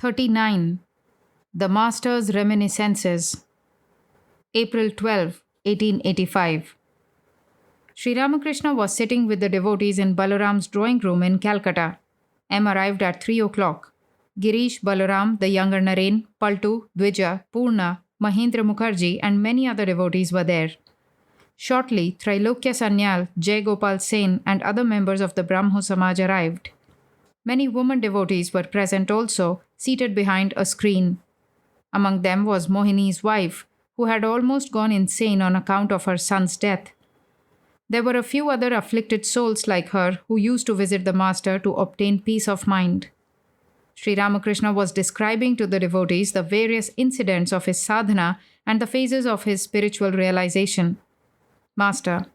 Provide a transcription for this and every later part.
39. The Master's Reminiscences. April 12, 1885. Sri Ramakrishna was sitting with the devotees in Balaram's drawing room in Calcutta. M arrived at 3 o'clock. Girish, Balaram, the younger Naren, Paltu, Dvija, Purna, Mahendra Mukherjee, and many other devotees were there. Shortly, Trailokya Sanyal, Jai Gopal Sen, and other members of the Brahmo Samaj arrived. Many women devotees were present also, seated behind a screen. Among them was Mohini's wife, who had almost gone insane on account of her son's death. There were a few other afflicted souls like her who used to visit the Master to obtain peace of mind. Sri Ramakrishna was describing to the devotees the various incidents of his sadhana and the phases of his spiritual realization. Master: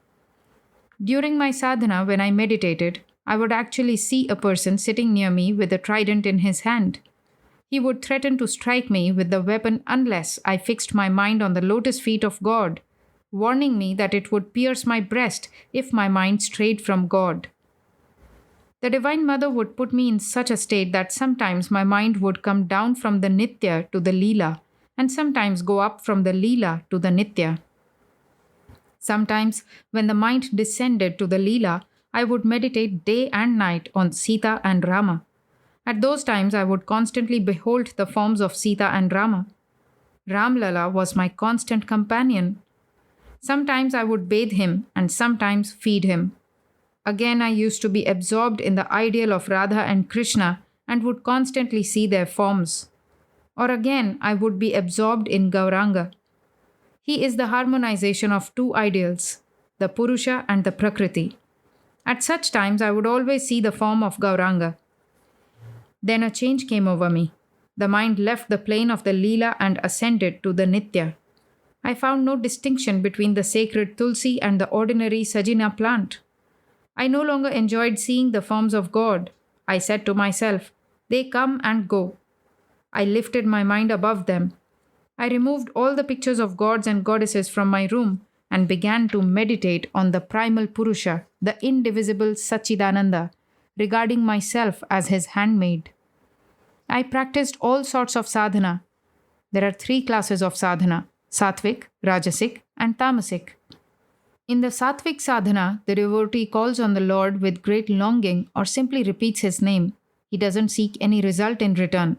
During my sadhana, when I meditated, I would actually see a person sitting near me with a trident in his hand. He would threaten to strike me with the weapon unless I fixed my mind on the lotus feet of God, warning me that it would pierce my breast if my mind strayed from God. The Divine Mother would put me in such a state that sometimes my mind would come down from the Nitya to the Leela, and sometimes go up from the Leela to the Nitya. Sometimes, when the mind descended to the Leela, I would meditate day and night on Sita and Rama. At those times, I would constantly behold the forms of Sita and Rama. Ram Lala was my constant companion. Sometimes I would bathe him and sometimes feed him. Again, I used to be absorbed in the ideal of Radha and Krishna and would constantly see their forms. Or again, I would be absorbed in Gauranga. He is the harmonization of two ideals, the Purusha and the Prakriti. At such times, I would always see the form of Gauranga. Then a change came over me. The mind left the plane of the Leela and ascended to the Nitya. I found no distinction between the sacred Tulsi and the ordinary Sajina plant. I no longer enjoyed seeing the forms of God. I said to myself, they come and go. I lifted my mind above them. I removed all the pictures of gods and goddesses from my room and began to meditate on the primal Purusha, the indivisible Satchidananda, regarding myself as his handmaid. I practiced all sorts of sadhana. There are 3 classes of sadhana: Sattvic, Rajasic, and Tamasic. In the Sattvic sadhana, the devotee calls on the Lord with great longing or simply repeats his name. He doesn't seek any result in return.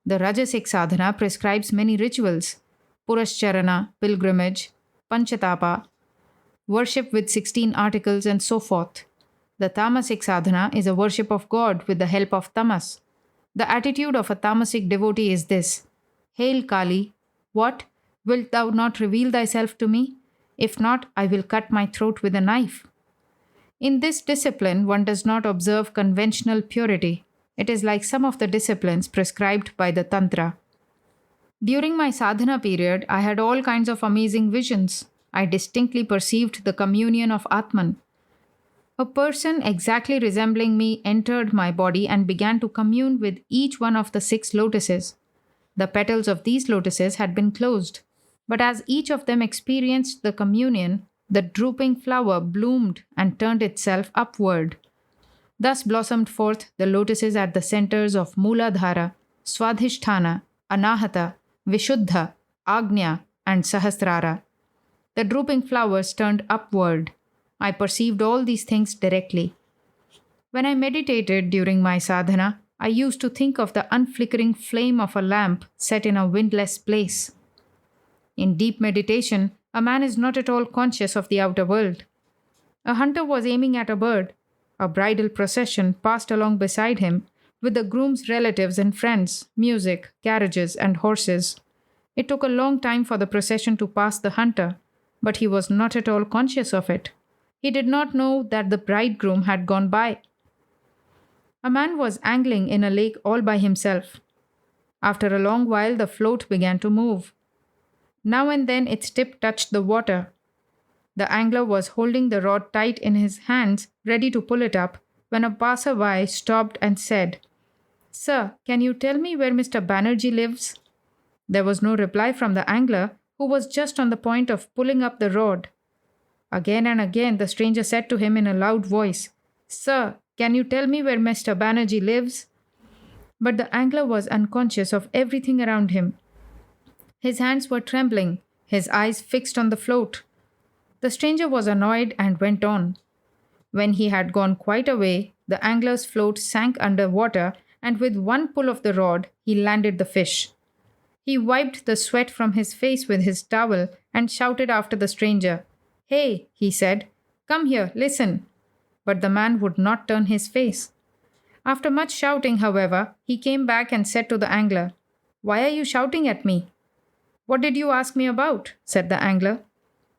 The Rajasic sadhana prescribes many rituals: Purascharana, pilgrimage, Panchatapa, worship with 16 articles, and so forth. The Tamasic sadhana is a worship of God with the help of tamas. The attitude of a tamasic devotee is this: Hail Kali, what? Wilt thou not reveal thyself to me? If not, I will cut my throat with a knife. In this discipline, one does not observe conventional purity. It is like some of the disciplines prescribed by the Tantra. During my sadhana period, I had all kinds of amazing visions. I distinctly perceived the communion of Atman. A person exactly resembling me entered my body and began to commune with each one of the 6 lotuses. The petals of these lotuses had been closed, but as each of them experienced the communion, the drooping flower bloomed and turned itself upward. Thus blossomed forth the lotuses at the centers of Mooladhara, Swadhisthana, Anahata, Vishuddha, Agnya, and Sahasrara. The drooping flowers turned upward. I perceived all these things directly. When I meditated during my sadhana, I used to think of the unflickering flame of a lamp set in a windless place. In deep meditation, a man is not at all conscious of the outer world. A hunter was aiming at a bird. A bridal procession passed along beside him, with the groom's relatives and friends, music, carriages, and horses. It took a long time for the procession to pass the hunter, but he was not at all conscious of it. He did not know that the bridegroom had gone by. A man was angling in a lake all by himself. After a long while, the float began to move. Now and then its tip touched the water. The angler was holding the rod tight in his hands, ready to pull it up, when a passer-by stopped and said, "Sir, can you tell me where Mr. Banerjee lives?" There was no reply from the angler, who was just on the point of pulling up the rod. Again and again the stranger said to him in a loud voice, "Sir, can you tell me where Mr. Banerjee lives?" But the angler was unconscious of everything around him. His hands were trembling, his eyes fixed on the float. The stranger was annoyed and went on. When he had gone quite away, the angler's float sank under water, and with one pull of the rod, he landed the fish. He wiped the sweat from his face with his towel and shouted after the stranger. Hey, he said, come here, listen. But the man would not turn his face. After much shouting, however, he came back and said to the angler, Why are you shouting at me? What did you ask me about? Said the angler.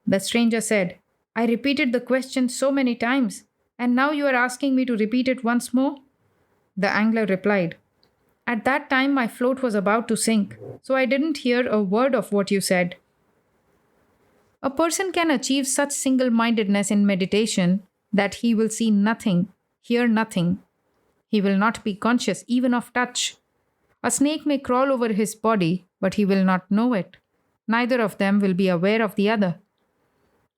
The stranger said, I repeated the question so many times, and now you are asking me to repeat it once more? The angler replied, At that time my float was about to sink, so I didn't hear a word of what you said. A person can achieve such single mindedness in meditation that he will see nothing, hear nothing. He will not be conscious even of touch. A snake may crawl over his body, but he will not know it. Neither of them will be aware of the other.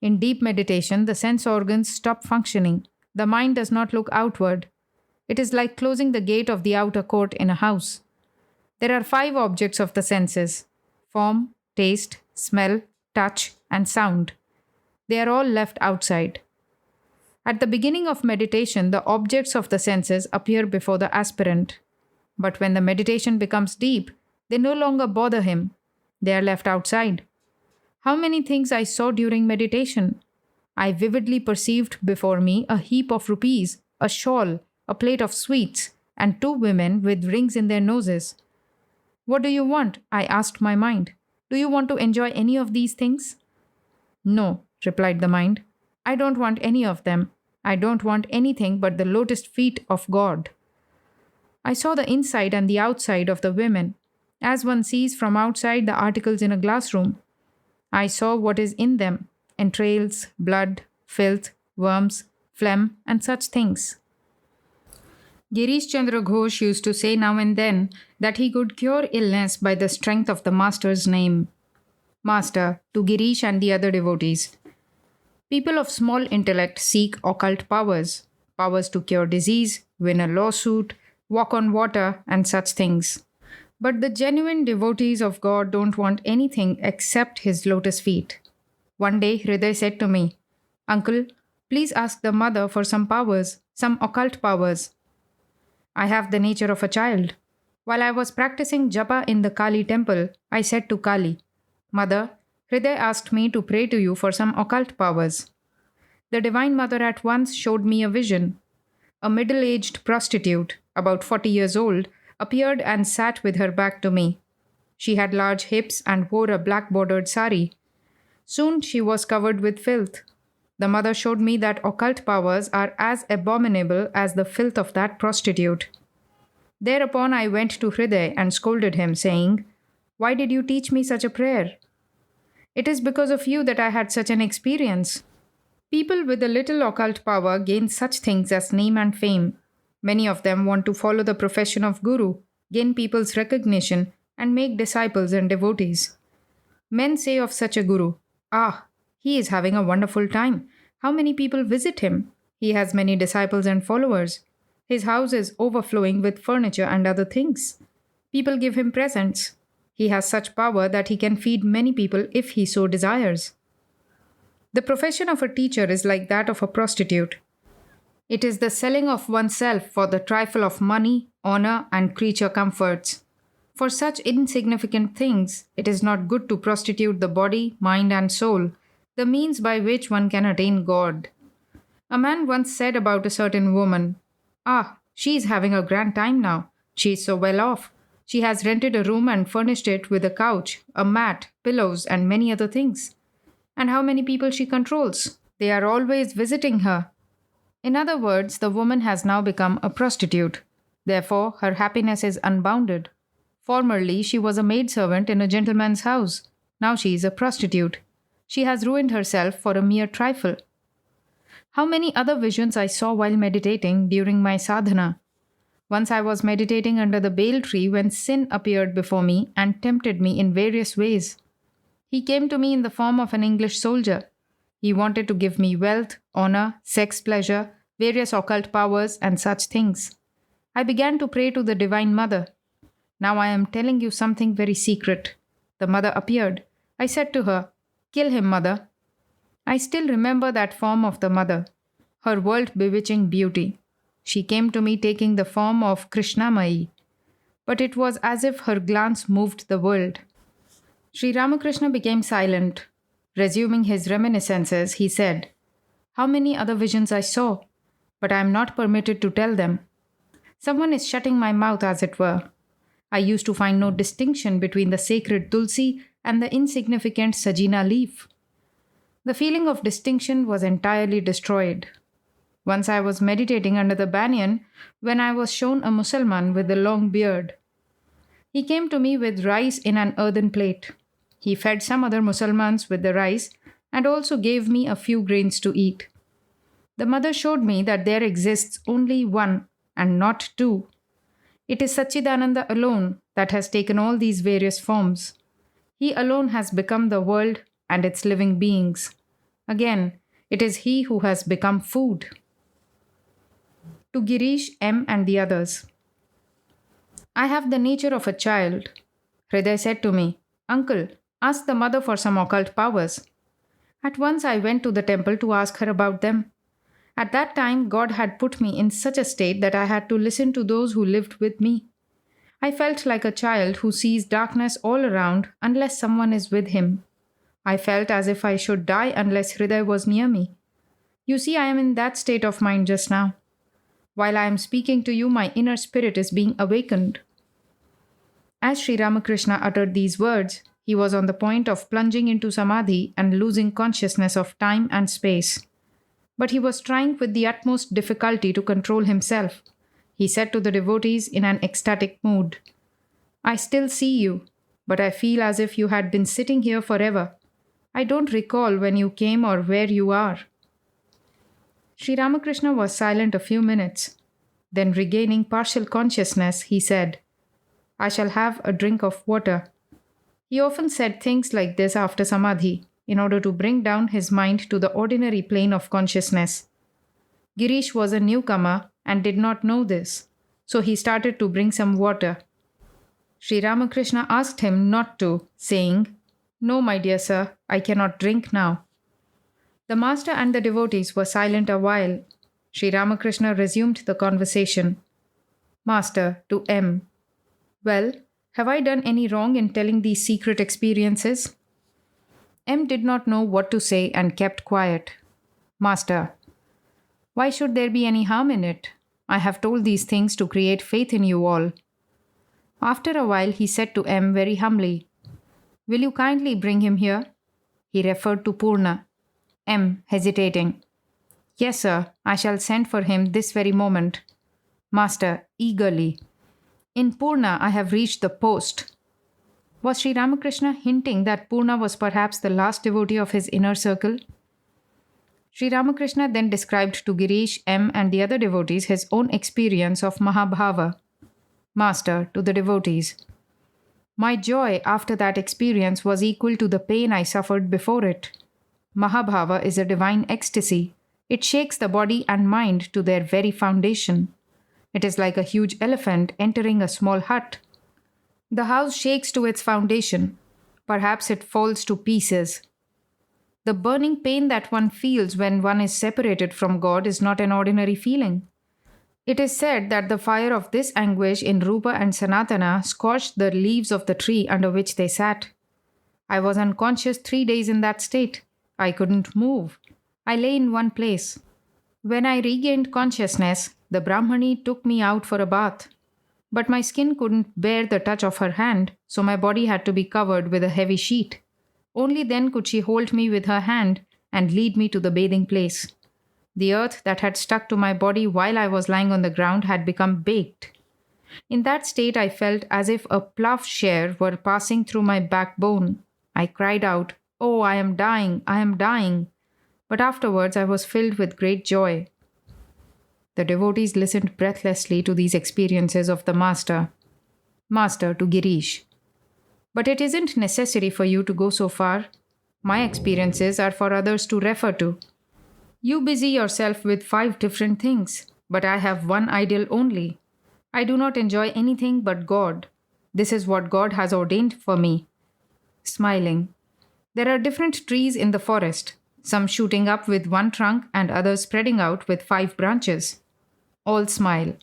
In deep meditation, the sense organs stop functioning. The mind does not look outward. It is like closing the gate of the outer court in a house. There are 5 objects of the senses: form, taste, smell, touch, and sound. They are all left outside. At the beginning of meditation, the objects of the senses appear before the aspirant. But when the meditation becomes deep, they no longer bother him. They are left outside. How many things I saw during meditation! I vividly perceived before me a heap of rupees, a shawl, a plate of sweets, and 2 women with rings in their noses. What do you want? I asked my mind. Do you want to enjoy any of these things? No, replied the mind. I don't want any of them. I don't want anything but the lotus feet of God. I saw the inside and the outside of the women, as one sees from outside the articles in a glass room. I saw what is in them: entrails, blood, filth, worms, phlegm, and such things. Girish Chandra Ghosh used to say now and then that he could cure illness by the strength of the Master's name. Master, to Girish and the other devotees. People of small intellect seek occult powers, powers to cure disease, win a lawsuit, walk on water, and such things. But the genuine devotees of God don't want anything except his lotus feet. One day, Hriday said to me, Uncle, please ask the mother for some powers, some occult powers. I have the nature of a child. While I was practicing japa in the Kali temple, I said to Kali, Mother, Hriday asked me to pray to you for some occult powers. The Divine Mother at once showed me a vision. A middle-aged prostitute, about 40 years old, appeared and sat with her back to me. She had large hips and wore a black-bordered sari. Soon she was covered with filth. The mother showed me that occult powers are as abominable as the filth of that prostitute. Thereupon I went to Hriday and scolded him, saying, Why did you teach me such a prayer? It is because of you that I had such an experience. People with a little occult power gain such things as name and fame. Many of them want to follow the profession of guru, gain people's recognition, and make disciples and devotees. Men say of such a guru, Ah, he is having a wonderful time. How many people visit him? He has many disciples and followers. His house is overflowing with furniture and other things. People give him presents. He has such power that he can feed many people if he so desires. The profession of a teacher is like that of a prostitute. It is the selling of oneself for the trifle of money, honor, and creature comforts. For such insignificant things, it is not good to prostitute the body, mind, and soul, the means by which one can attain God. A man once said about a certain woman, Ah, she is having a grand time now. She is so well off. She has rented a room and furnished it with a couch, a mat, pillows, and many other things. And how many people she controls? They are always visiting her. In other words, the woman has now become a prostitute. Therefore, her happiness is unbounded. Formerly, she was a maidservant in a gentleman's house. Now she is a prostitute. She has ruined herself for a mere trifle. How many other visions I saw while meditating during my sadhana. Once I was meditating under the bael tree when sin appeared before me and tempted me in various ways. He came to me in the form of an English soldier. He wanted to give me wealth, honor, sex pleasure, various occult powers, and such things. I began to pray to the Divine Mother. Now I am telling you something very secret. The mother appeared. I said to her, "Kill him, mother." I still remember that form of the mother, her world bewitching beauty. She came to me taking the form of Krishnamayi, but it was as if her glance moved the world. Sri Ramakrishna became silent. Resuming his reminiscences, he said, "How many other visions I saw, but I am not permitted to tell them. Someone is shutting my mouth, as it were. I used to find no distinction between the sacred tulsi and the insignificant sajina leaf. The feeling of distinction was entirely destroyed. Once I was meditating under the banyan when I was shown a Mussalman with a long beard. He came to me with rice in an earthen plate. He fed some other Mussalmans with the rice and also gave me a few grains to eat. The mother showed me that there exists only one and not two. It is Satchidananda alone that has taken all these various forms. He alone has become the world and its living beings. Again, it is he who has become food." To Girish, M. and the others. "I have the nature of a child." Hriday said to me, "Uncle, ask the mother for some occult powers." At once I went to the temple to ask her about them. At that time, God had put me in such a state that I had to listen to those who lived with me. I felt like a child who sees darkness all around unless someone is with him. I felt as if I should die unless Hriday was near me. You see, I am in that state of mind just now. While I am speaking to you, my inner spirit is being awakened." As Sri Ramakrishna uttered these words, he was on the point of plunging into samadhi and losing consciousness of time and space. But he was trying with the utmost difficulty to control himself. He said to the devotees in an ecstatic mood, "I still see you, but I feel as if you had been sitting here forever. I don't recall when you came or where you are." Sri Ramakrishna was silent a few minutes. Then, regaining partial consciousness, he said, "I shall have a drink of water." He often said things like this after samadhi, in order to bring down his mind to the ordinary plane of consciousness. Girish was a newcomer and did not know this, so he started to bring some water. Sri Ramakrishna asked him not to, saying, "No, my dear sir, I cannot drink now." The master and the devotees were silent a while. Sri Ramakrishna resumed the conversation. Master to M. "Well, have I done any wrong in telling these secret experiences?" M did not know what to say and kept quiet. Master: "Why should there be any harm in it? I have told these things to create faith in you all." After a while, he said to M very humbly, "Will you kindly bring him here?" He referred to Purna. M, hesitating, "Yes, sir, I shall send for him this very moment." Master, eagerly, "In Purna I have reached the post." Was Sri Ramakrishna hinting that Purna was perhaps the last devotee of his inner circle? Sri Ramakrishna then described to Girish, M, and the other devotees his own experience of Mahabhava. Master, to the devotees, "My joy after that experience was equal to the pain I suffered before it. Mahabhava is a divine ecstasy. It shakes the body and mind to their very foundation. It is like a huge elephant entering a small hut. The house shakes to its foundation. Perhaps it falls to pieces. The burning pain that one feels when one is separated from God is not an ordinary feeling. It is said that the fire of this anguish in Rupa and Sanatana scorched the leaves of the tree under which they sat. I was unconscious 3 days in that state. I couldn't move. I lay in one place. When I regained consciousness, the Brahmani took me out for a bath. But my skin couldn't bear the touch of her hand, so my body had to be covered with a heavy sheet. Only then could she hold me with her hand and lead me to the bathing place. The earth that had stuck to my body while I was lying on the ground had become baked. In that state, I felt as if a plowshare were passing through my backbone. I cried out, "Oh, I am dying, I am dying." But afterwards, I was filled with great joy. The devotees listened breathlessly to these experiences of the Master. Master to Girish, "But it isn't necessary for you to go so far. My experiences are for others to refer to. You busy yourself with 5 different things, but I have one ideal only. I do not enjoy anything but God. This is what God has ordained for me. Smiling. There are different trees in the forest, some shooting up with one trunk and others spreading out with 5 branches. All smile.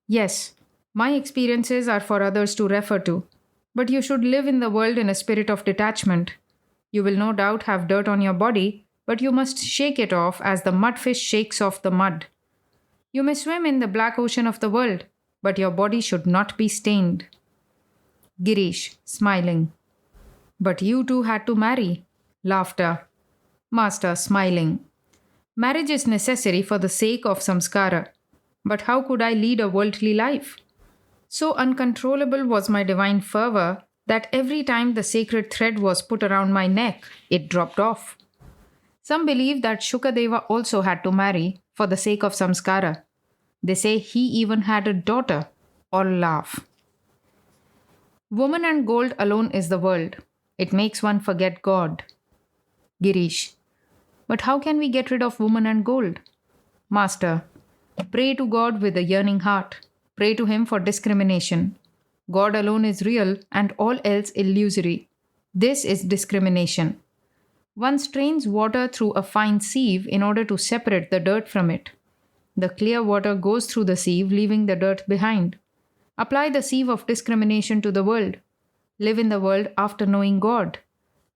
Yes, my experiences are for others to refer to. But you should live in the world in a spirit of detachment. You will no doubt have dirt on your body, but you must shake it off as the mudfish shakes off the mud. You may swim in the black ocean of the world, but your body should not be stained. Girish, smiling. But you too had to marry. Laughter. Master, smiling. Marriage is necessary for the sake of samskara. But how could I lead a worldly life? So uncontrollable was my divine fervor that every time the sacred thread was put around my neck, it dropped off. Some believe that Shukadeva also had to marry for the sake of samskara. They say he even had a daughter. All laugh. Woman and gold alone is the world. It makes one forget God. Girish. But how can we get rid of woman and gold? Master. Pray to God with a yearning heart. Pray to Him for discrimination. God alone is real and all else illusory. This is discrimination. One strains water through a fine sieve in order to separate the dirt from it. The clear water goes through the sieve, leaving the dirt behind. Apply the sieve of discrimination to the world. Live in the world after knowing God.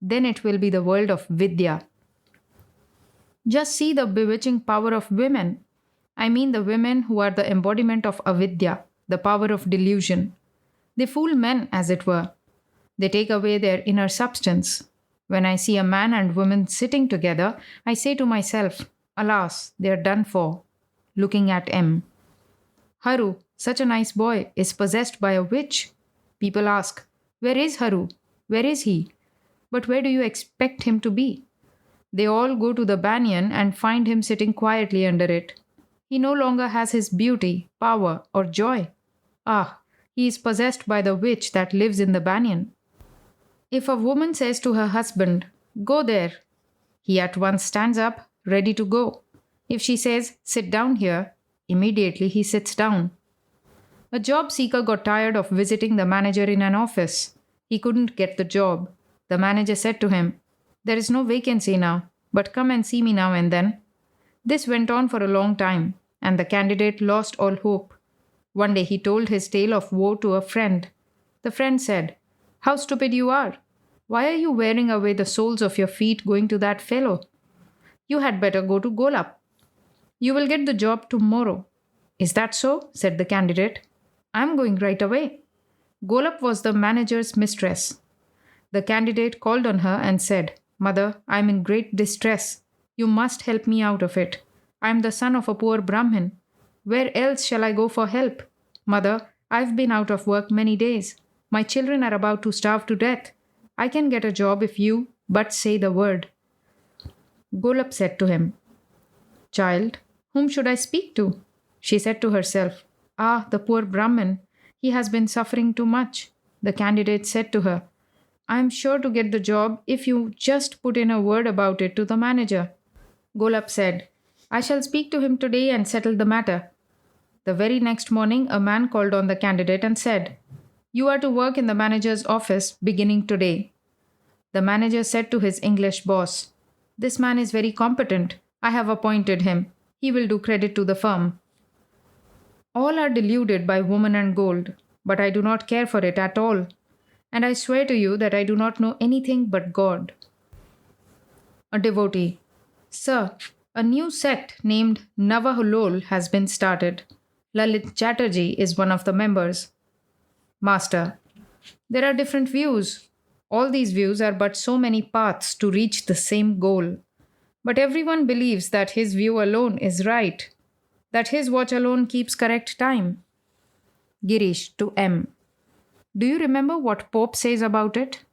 Then it will be the world of Vidya. Just see the bewitching power of women. I mean the women who are the embodiment of avidya, the power of delusion. They fool men, as it were. They take away their inner substance. When I see a man and woman sitting together, I say to myself, alas, they are done for. Looking at M. Haru, such a nice boy, is possessed by a witch. People ask, where is Haru? Where is he? But where do you expect him to be? They all go to the banyan and find him sitting quietly under it. He no longer has his beauty, power, or joy. Ah, he is possessed by the witch that lives in the banyan. If a woman says to her husband, go there, he at once stands up, ready to go. If she says, sit down here, immediately he sits down. A job seeker got tired of visiting the manager in an office. He couldn't get the job. The manager said to him, there is no vacancy now, but come and see me now and then. This went on for a long time, and the candidate lost all hope. One day he told his tale of woe to a friend. The friend said, how stupid you are! Why are you wearing away the soles of your feet going to that fellow? You had better go to Golap. You will get the job tomorrow. Is that so? Said the candidate. I am going right away. Golap was the manager's mistress. The candidate called on her and said, Mother, I am in great distress. You must help me out of it. I am the son of a poor Brahmin. Where else shall I go for help? Mother, I've been out of work many days. My children are about to starve to death. I can get a job if you but say the word. Golap said to him, Child, whom should I speak to? She said to herself, Ah, the poor Brahmin. He has been suffering too much. The candidate said to her, I am sure to get the job if you just put in a word about it to the manager. Golap said, I shall speak to him today and settle the matter. The very next morning, a man called on the candidate and said, You are to work in the manager's office beginning today. The manager said to his English boss, This man is very competent. I have appointed him. He will do credit to the firm. All are deluded by woman and gold, but I do not care for it at all. And I swear to you that I do not know anything but God. A devotee. Sir, a new sect named Navahulol has been started. Lalit Chatterjee is one of the members. Master. There are different views. All these views are but so many paths to reach the same goal. But everyone believes that his view alone is right, that his watch alone keeps correct time. Girish to M. Do you remember what Pope says about it?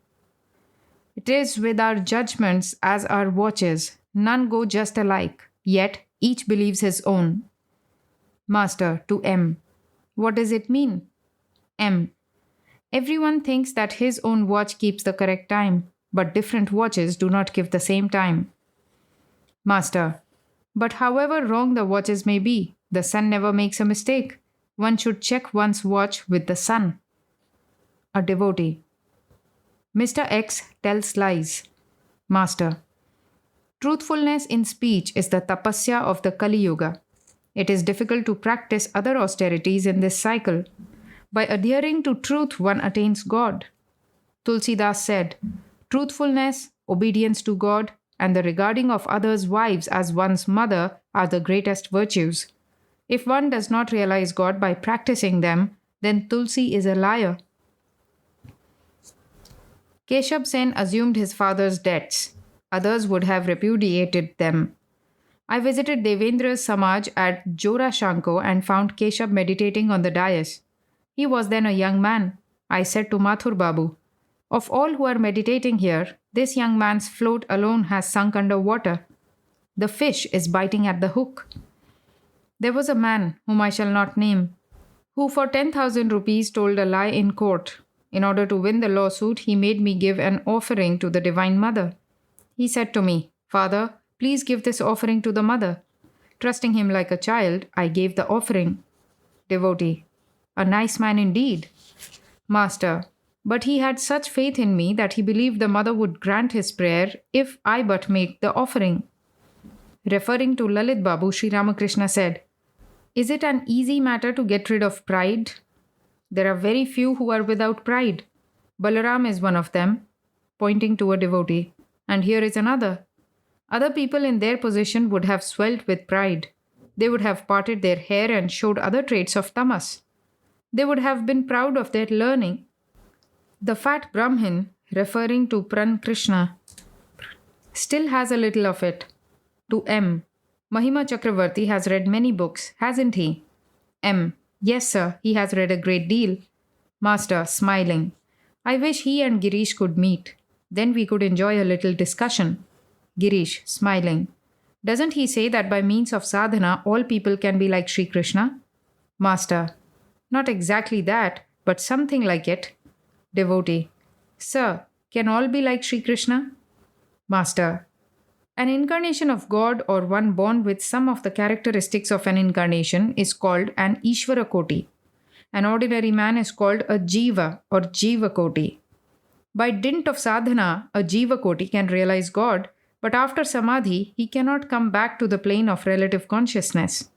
It is with our judgments as our watches. None go just alike, yet each believes his own. Master to M. What does it mean? M. Everyone thinks that his own watch keeps the correct time, but different watches do not give the same time. Master. But however wrong the watches may be, the sun never makes a mistake. One should check one's watch with the sun. A devotee. Mr. X tells lies. Master. Truthfulness in speech is the tapasya of the Kali Yuga. It is difficult to practice other austerities in this cycle. By adhering to truth, one attains God. Tulsidas said, truthfulness, obedience to God, and the regarding of others' wives as one's mother are the greatest virtues. If one does not realize God by practicing them, then Tulsi is a liar. Keshab Sen assumed his father's debts. Others would have repudiated them. I visited Devendra's Samaj at Jorashanko and found Keshab meditating on the dais. He was then a young man. I said to Mathur Babu, of all who are meditating here, this young man's float alone has sunk under water. The fish is biting at the hook. There was a man, whom I shall not name, who for 10,000 rupees told a lie in court. In order to win the lawsuit, he made me give an offering to the Divine Mother. He said to me, Father, please give this offering to the Mother. Trusting him like a child, I gave the offering. Devotee. A nice man indeed. Master. But he had such faith in me that he believed the Mother would grant his prayer if I but make the offering. Referring to Lalit Babu, Sri Ramakrishna said, is it an easy matter to get rid of pride? There are very few who are without pride. Balaram is one of them, pointing to a devotee. And here is another. Other people in their position would have swelled with pride. They would have parted their hair and showed other traits of tamas. They would have been proud of their learning. The fat Brahmin, referring to Pran Krishna, still has a little of it. To M. Mahima Chakravarti has read many books, hasn't he? M. Yes, sir, he has read a great deal. Master, smiling. I wish he and Girish could meet. Then we could enjoy a little discussion. Girish, smiling. Doesn't he say that by means of sadhana, all people can be like Sri Krishna? Master. Not exactly that, but something like it. Devotee. Sir, can all be like Sri Krishna? Master. An incarnation of God or one born with some of the characteristics of an incarnation is called an Ishvara Koti. An ordinary man is called a Jiva or Jiva Koti. By dint of sadhana, a Jiva Koti can realize God, but after samadhi, he cannot come back to the plane of relative consciousness.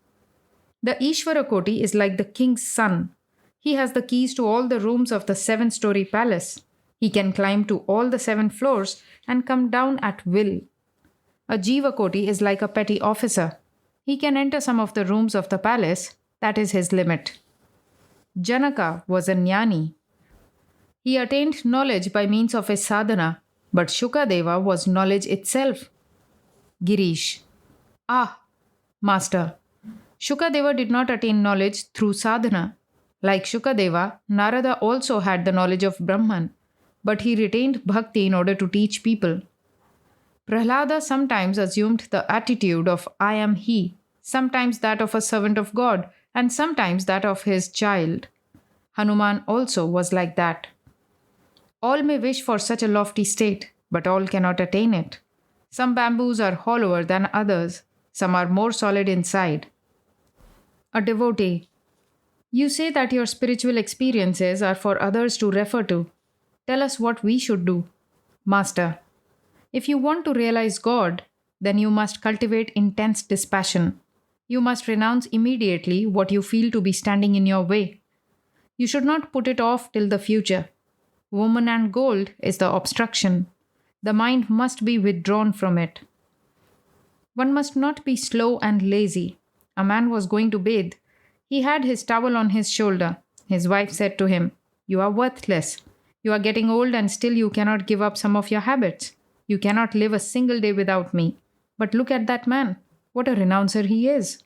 The Ishvara Koti is like the king's son. He has the keys to all the rooms of the 7-story palace. He can climb to all the 7 floors and come down at will. A Jiva Koti is like a petty officer. He can enter some of the rooms of the palace. That is his limit. Janaka was a jnani. He attained knowledge by means of his sadhana, but Shukadeva was knowledge itself. Girish. Ah, Master. Shukadeva did not attain knowledge through sadhana. Like Shukadeva, Narada also had the knowledge of Brahman, but he retained bhakti in order to teach people. Prahlada sometimes assumed the attitude of I am he, sometimes that of a servant of God, and sometimes that of his child. Hanuman also was like that. All may wish for such a lofty state, but all cannot attain it. Some bamboos are hollower than others, some are more solid inside. A devotee. You say that your spiritual experiences are for others to refer to. Tell us what we should do. Master. If you want to realize God, then you must cultivate intense dispassion. You must renounce immediately what you feel to be standing in your way. You should not put it off till the future. Woman and gold is the obstruction. The mind must be withdrawn from it. One must not be slow and lazy. A man was going to bathe. He had his towel on his shoulder. His wife said to him, You are worthless. You are getting old and still you cannot give up some of your habits. You cannot live a single day without me. But look at that man. What a renouncer he is.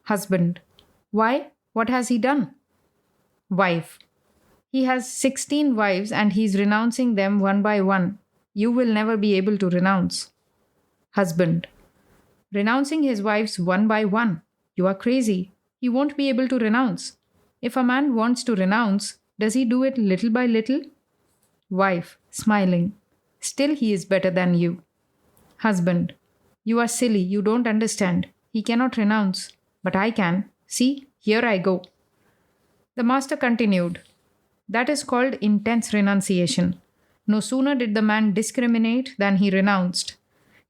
Husband. Why? What has he done? Wife. He has 16 wives and he is renouncing them one by one. You will never be able to renounce. Husband. Renouncing his wives one by one. You are crazy. He won't be able to renounce. If a man wants to renounce, does he do it little by little? Wife, smiling. Still he is better than you. Husband. You are silly. You don't understand. He cannot renounce. But I can. See, here I go. The master continued, "That is called intense renunciation. No sooner did the man discriminate than he renounced.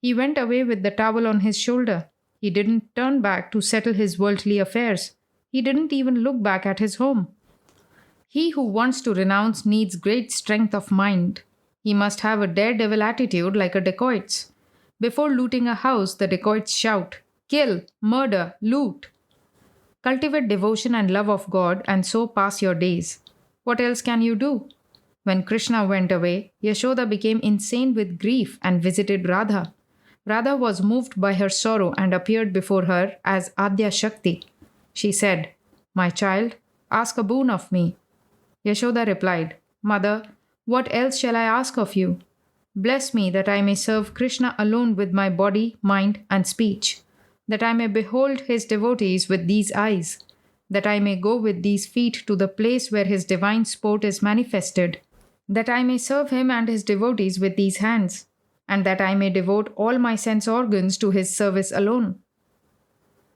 He went away with the towel on his shoulder. He didn't turn back to settle his worldly affairs. He didn't even look back at his home. He who wants to renounce needs great strength of mind. He must have a daredevil attitude like a dacoit's. Before looting a house, the dacoits shout, 'Kill, murder, loot.' Cultivate devotion and love of God, and so pass your days. What else can you do?" When Krishna went away, Yashoda became insane with grief and visited Radha. Radha was moved by her sorrow and appeared before her as Adya Shakti. She said, "My child, ask a boon of me." Yashoda replied, "Mother, what else shall I ask of you? Bless me that I may serve Krishna alone with my body, mind, and speech, that I may behold his devotees with these eyes, that I may go with these feet to the place where his divine sport is manifested, that I may serve him and his devotees with these hands, and that I may devote all my sense organs to his service alone."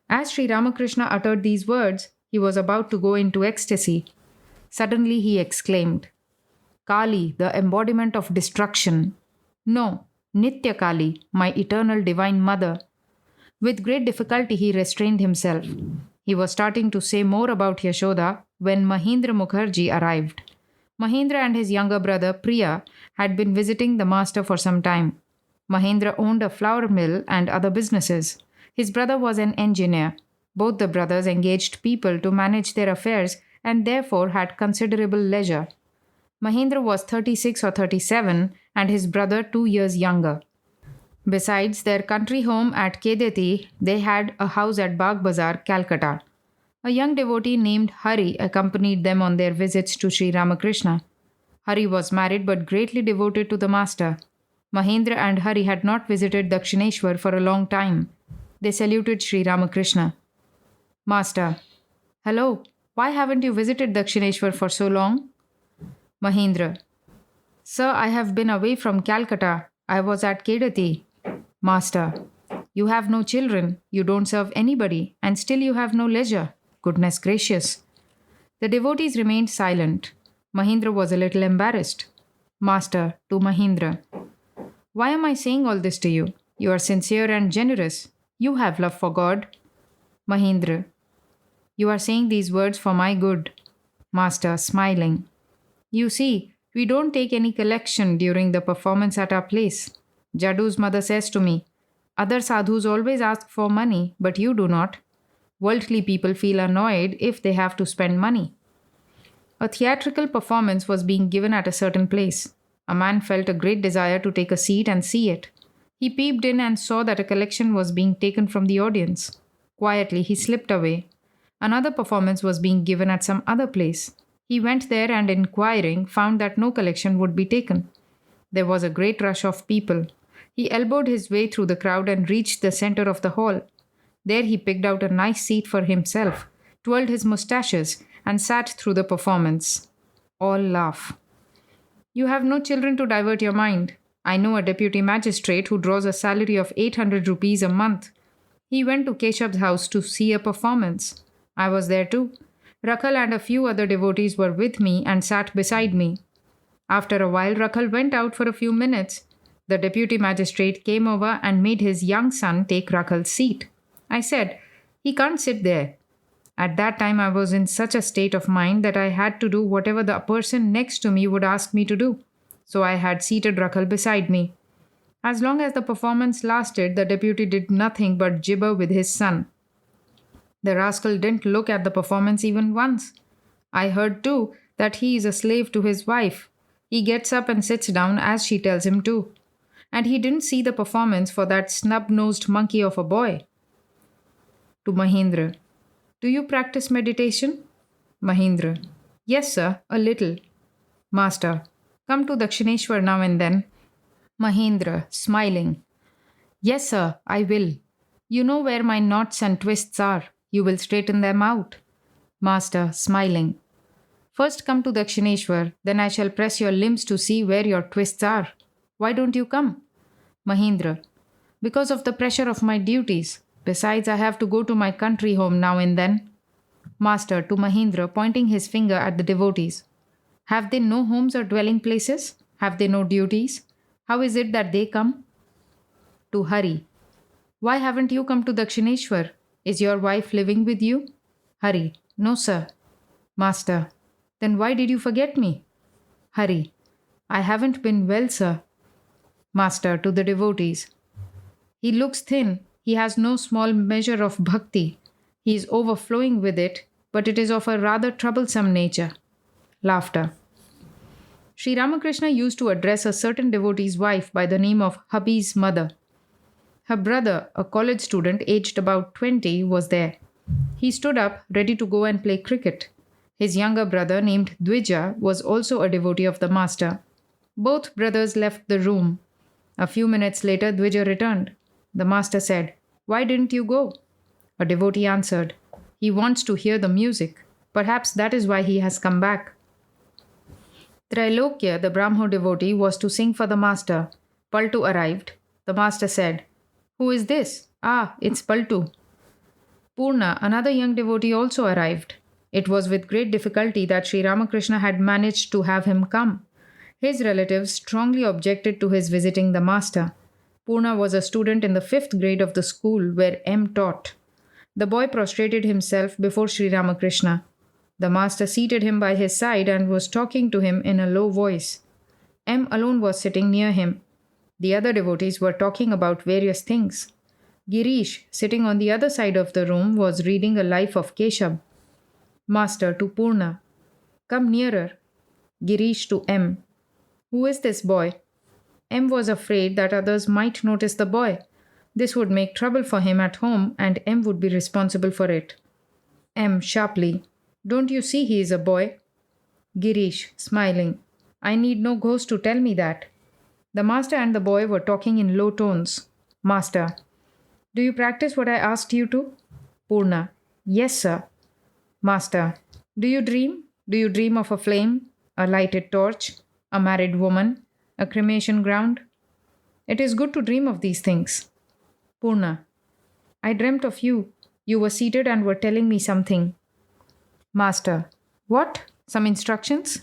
As Sri Ramakrishna uttered these words, he was about to go into ecstasy. Suddenly he exclaimed, "Kali, the embodiment of destruction. No, Nitya Kali, my eternal divine mother." With great difficulty he restrained himself. He was starting to say more about Yashoda when Mahendra Mukherjee arrived. Mahendra and his younger brother Priya had been visiting the master for some time. Mahendra owned a flour mill and other businesses. His brother was an engineer. Both the brothers engaged people to manage their affairs and therefore had considerable leisure. Mahendra was 36 or 37 and his brother 2 years younger. Besides their country home at Kedeti, they had a house at Bagh Bazar, Calcutta. A young devotee named Hari accompanied them on their visits to Sri Ramakrishna. Hari was married but greatly devoted to the master. Mahendra and Hari had not visited Dakshineshwar for a long time. They saluted Sri Ramakrishna. "Master." "Hello, why haven't you visited Dakshineshwar for so long?" Mahendra. "Sir, I have been away from Calcutta. I was at Kedati." Master. "You have no children, you don't serve anybody, and still you have no leisure. Goodness gracious." The devotees remained silent. Mahendra was a little embarrassed. Master to Mahendra. "Why am I saying all this to you? You are sincere and generous. You have love for God." Mahendra. "You are saying these words for my good." Master, smiling. "You see, we don't take any collection during the performance at our place. Jadu's mother says to me, 'Other sadhus always ask for money, but you do not.' Worldly people feel annoyed if they have to spend money." A theatrical performance was being given at a certain place. A man felt a great desire to take a seat and see it. He peeped in and saw that a collection was being taken from the audience. Quietly, he slipped away. Another performance was being given at some other place. He went there and, inquiring, found that no collection would be taken. There was a great rush of people. He elbowed his way through the crowd and reached the center of the hall. There he picked out a nice seat for himself, twirled his mustaches, and sat through the performance. All laugh. "You have no children to divert your mind. I know a deputy magistrate who draws a salary of 800 rupees a month. He went to Keshav's house to see a performance. I was there too. Rakhal and a few other devotees were with me and sat beside me. After a while, Rakhal went out for a few minutes. The deputy magistrate came over and made his young son take Rakhal's seat. I said, 'He can't sit there.' At that time, I was in such a state of mind that I had to do whatever the person next to me would ask me to do. So I had seated Rakhal beside me. As long as the performance lasted, the deputy did nothing but gibber with his son. The rascal didn't look at the performance even once. I heard too that he is a slave to his wife. He gets up and sits down as she tells him to. And he didn't see the performance for that snub-nosed monkey of a boy." To Mahendra. "Do you practice meditation?" Mahendra. "Yes, sir, a little." Master. "Come to Dakshineshwar now and then." Mahendra, smiling. "Yes, sir, I will. You know where my knots and twists are. You will straighten them out." Master, smiling. "First come to Dakshineshwar, then I shall press your limbs to see where your twists are. Why don't you come?" Mahendra. "Because of the pressure of my duties. Besides, I have to go to my country home now and then." Master to Mahindra, pointing his finger at the devotees. Have they no homes or dwelling places? Have they no duties? How is it that they come? To Hari. Why haven't you come to Dakshineshwar? Is your wife living with you? Hari. No, sir. Master. Then why did you forget me? Hari. I haven't been well, sir. Master to the devotees. He looks thin. He has no small measure of bhakti. He is overflowing with it, but it is of a rather troublesome nature. Laughter. Sri Ramakrishna used to address a certain devotee's wife by the name of Hubby's mother. Her brother, a college student aged about 20, was there. He stood up, ready to go and play cricket. His younger brother, named Dwija, was also a devotee of the master. Both brothers left the room. A few minutes later, Dwija returned. The master said, "Why didn't you go?" A devotee answered, "He wants to hear the music. Perhaps that is why he has come back." Trailokya, the Brahmo devotee, was to sing for the master. Paltu arrived. The master said, "Who is this?" "Ah, it's Paltu." Purna, another young devotee, also arrived. It was with great difficulty that Sri Ramakrishna had managed to have him come. His relatives strongly objected to his visiting the master. Purna was a student in the 5th grade of the school where M taught. The boy prostrated himself before Sri Ramakrishna. The master seated him by his side and was talking to him in a low voice. M alone was sitting near him. The other devotees were talking about various things. Girish, sitting on the other side of the room, was reading a life of Keshab. Master to Purna. Come nearer. Girish to M. Who is this boy? M was afraid that others might notice the boy. This would make trouble for him at home and M would be responsible for it. M sharply. Don't you see he is a boy? Girish, smiling. I need no ghost to tell me that. The master and the boy were talking in low tones. Master. Do you practice what I asked you to? Purna. Yes, sir. Master. Do you dream? Do you dream of a flame, a lighted torch, a married woman, a cremation ground? It is good to dream of these things. Purna. I dreamt of you. You were seated and were telling me something. Master. What? Some instructions?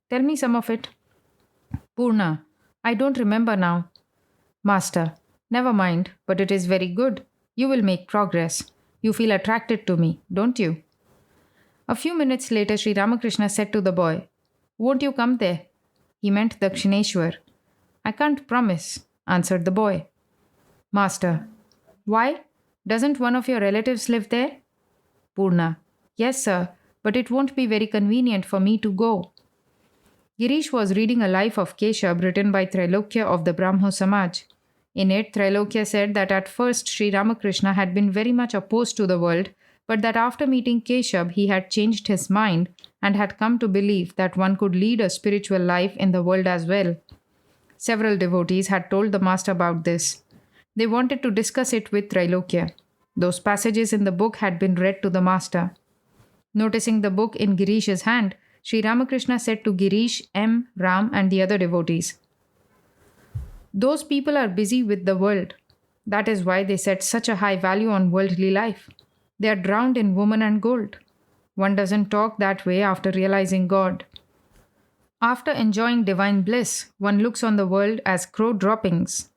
Tell me some of it. Purna. I don't remember now. Master. Never mind, but it is very good. You will make progress. You feel attracted to me, don't you? A few minutes later, Sri Ramakrishna said to the boy, Won't you come there? He meant Dakshineshwar. I can't promise, answered the boy. Master. Why? Doesn't one of your relatives live there? Purna. Yes, sir, but it won't be very convenient for me to go. Girish was reading a life of Keshab written by Trailokya of the Brahmo Samaj. In it, Trailokya said that at first Sri Ramakrishna had been very much opposed to the world, but that after meeting Keshab he had changed his mind and had come to believe that one could lead a spiritual life in the world as well. Several devotees had told the master about this. They wanted to discuss it with Trailokya. Those passages in the book had been read to the master. Noticing the book in Girish's hand, Sri Ramakrishna said to Girish, M, Ram, and the other devotees, Those people are busy with the world. That is why they set such a high value on worldly life. They are drowned in woman and gold. One doesn't talk that way after realizing God. After enjoying divine bliss, one looks on the world as crow droppings.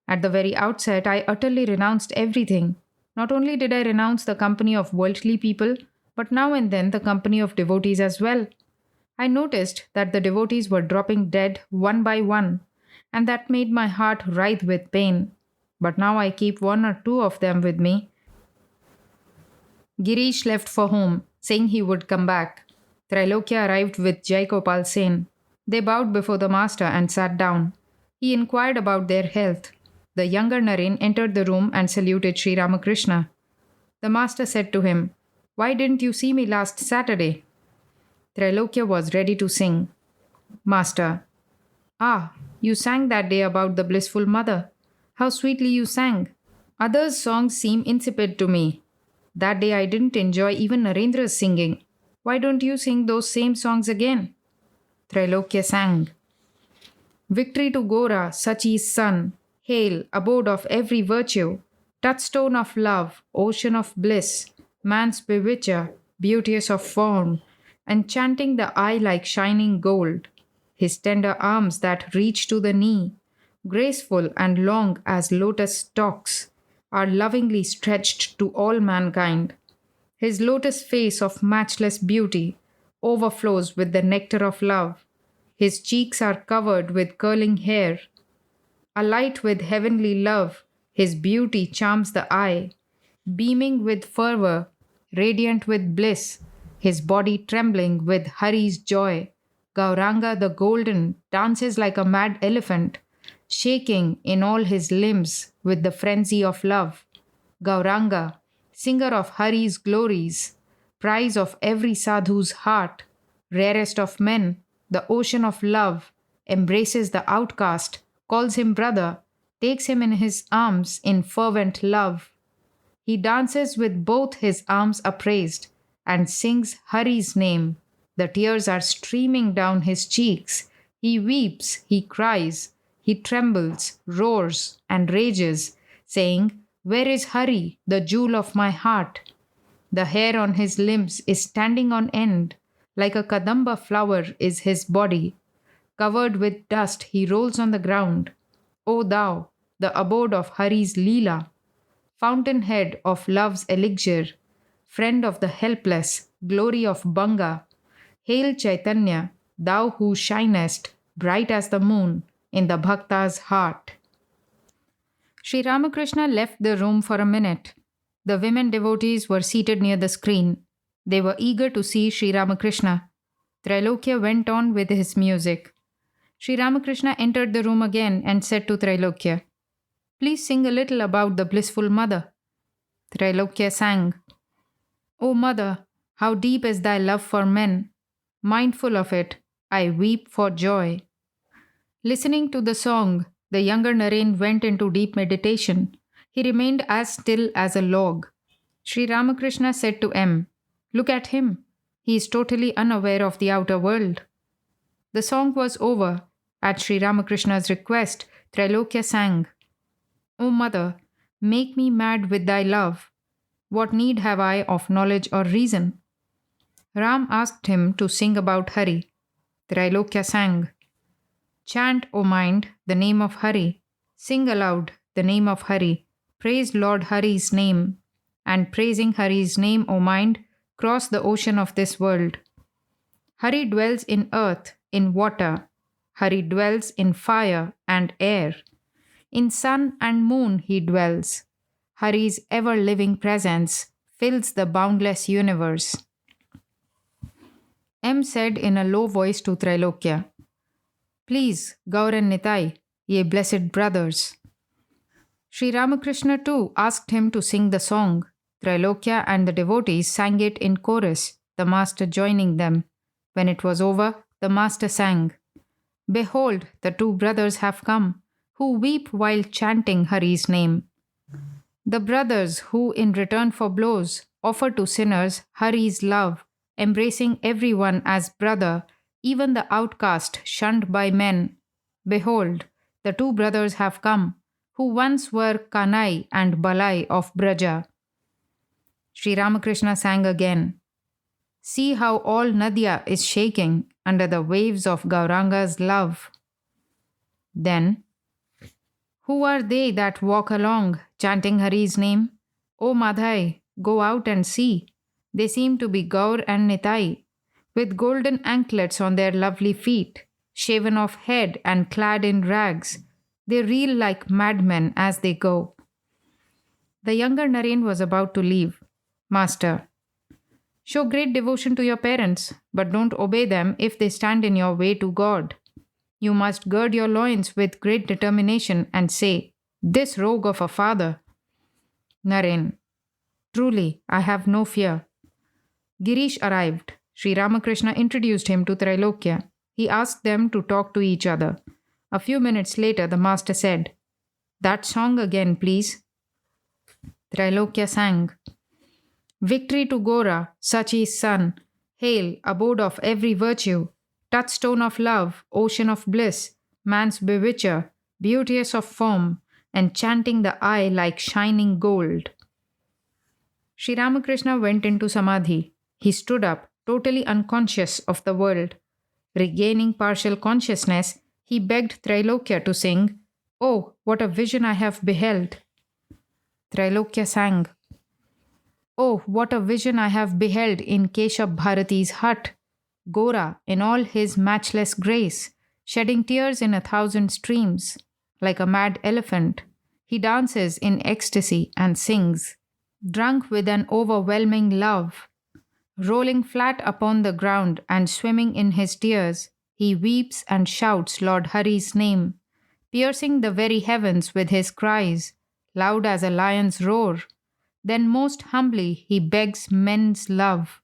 At the very outset, I utterly renounced everything. Not only did I renounce the company of worldly people, but now and then the company of devotees as well. I noticed that the devotees were dropping dead one by one, and that made my heart writhe with pain. But now I keep one or two of them with me. Girish left for home, saying he would come back. Trailokya arrived with Jai Gopal Sen. They bowed before the master and sat down. He inquired about their health. The younger Naren entered the room and saluted Sri Ramakrishna. The master said to him, Why didn't you see me last Saturday? Trailokya was ready to sing. Master. Ah, you sang that day about the blissful mother. How sweetly you sang. Others' songs seem insipid to me. That day I didn't enjoy even Narendra's singing. Why don't you sing those same songs again? Trailokya sang. Victory to Gora, Sachi's son. Hail, abode of every virtue. Touchstone of love, ocean of bliss. Man's bewitcher, beauteous of form, enchanting the eye like shining gold. His tender arms that reach to the knee, graceful and long as lotus stalks, are lovingly stretched to all mankind. His lotus face of matchless beauty overflows with the nectar of love. His cheeks are covered with curling hair. Alight with heavenly love, his beauty charms the eye. Beaming with fervor, radiant with bliss, his body trembling with Hari's joy, Gauranga the golden dances like a mad elephant, shaking in all his limbs with the frenzy of love. Gauranga, singer of Hari's glories, prize of every sadhu's heart, rarest of men, the ocean of love, embraces the outcast, calls him brother, takes him in his arms in fervent love. He dances with both his arms upraised and sings Hari's name. The tears are streaming down his cheeks. He weeps, he cries, he trembles, roars, and rages, saying, "Where is Hari, the jewel of my heart?" The hair on his limbs is standing on end. Like a kadamba flower is his body. Covered with dust, he rolls on the ground. O thou, the abode of Hari's Leela, fountainhead of love's elixir, friend of the helpless, glory of Banga, hail Chaitanya, thou who shinest bright as the moon in the bhakta's heart. Sri Ramakrishna left the room for a minute. The women devotees were seated near the screen. They were eager to see Sri Ramakrishna. Trailokya went on with his music. Sri Ramakrishna entered the room again and said to Trailokya, "Please sing a little about the blissful mother." Trailokya sang, "O mother, how deep is thy love for men! Mindful of it, I weep for joy." Listening to the song, the younger Naren went into deep meditation. He remained as still as a log. Sri Ramakrishna said to M, "Look at him. He is totally unaware of the outer world." The song was over. At Sri Ramakrishna's request, Trailokya sang, "O mother, make me mad with thy love. What need have I of knowledge or reason?" Ram asked him to sing about Hari. Trailokya sang, "Chant, O mind, the name of Hari. Sing aloud the name of Hari. Praise Lord Hari's name. And praising Hari's name, O mind, cross the ocean of this world. Hari dwells in earth, in water. Hari dwells in fire and air. In sun and moon he dwells. Hari's ever-living presence fills the boundless universe." M said in a low voice to Trailokya, "Please, Gaur and Nitai, ye blessed brothers." Sri Ramakrishna too asked him to sing the song. Trailokya and the devotees sang it in chorus, the master joining them. When it was over, the master sang, "Behold, the two brothers have come, who weep while chanting Hari's name. The brothers who, in return for blows, offer to sinners Hari's love, embracing everyone as brother, even the outcast shunned by men. Behold, the two brothers have come, who once were Kanai and Balai of Braja." Sri Ramakrishna sang again, "See how all Nadia is shaking under the waves of Gauranga's love." Then, "Who are they that walk along, chanting Hari's name? O Madhai, go out and see. They seem to be Gaur and Nitai, with golden anklets on their lovely feet, shaven of head and clad in rags. They reel like madmen as they go." The younger Naren was about to leave. "Master, show great devotion to your parents, but don't obey them if they stand in your way to God. You must gird your loins with great determination and say, 'This rogue of a father.'" Naren, "Truly, I have no fear." Girish arrived. Sri Ramakrishna introduced him to Trailokya. He asked them to talk to each other. A few minutes later, the master said, "That song again, please." Trailokya sang, "Victory to Gora, Sachi's son. Hail, abode of every virtue. Touchstone of love, ocean of bliss. Man's bewitcher, beauteous of form, enchanting the eye like shining gold." Sri Ramakrishna went into Samadhi. He stood up, totally unconscious of the world. Regaining partial consciousness, he begged Trilokya to sing, "Oh, what a vision I have beheld." Trilokya sang, "Oh, what a vision I have beheld in Keshab Bharati's hut. Gora, in all his matchless grace, shedding tears in 1,000 streams. Like a mad elephant, he dances in ecstasy and sings, drunk with an overwhelming love. Rolling flat upon the ground and swimming in his tears, he weeps and shouts Lord Hari's name, piercing the very heavens with his cries, loud as a lion's roar. Then most humbly he begs men's love,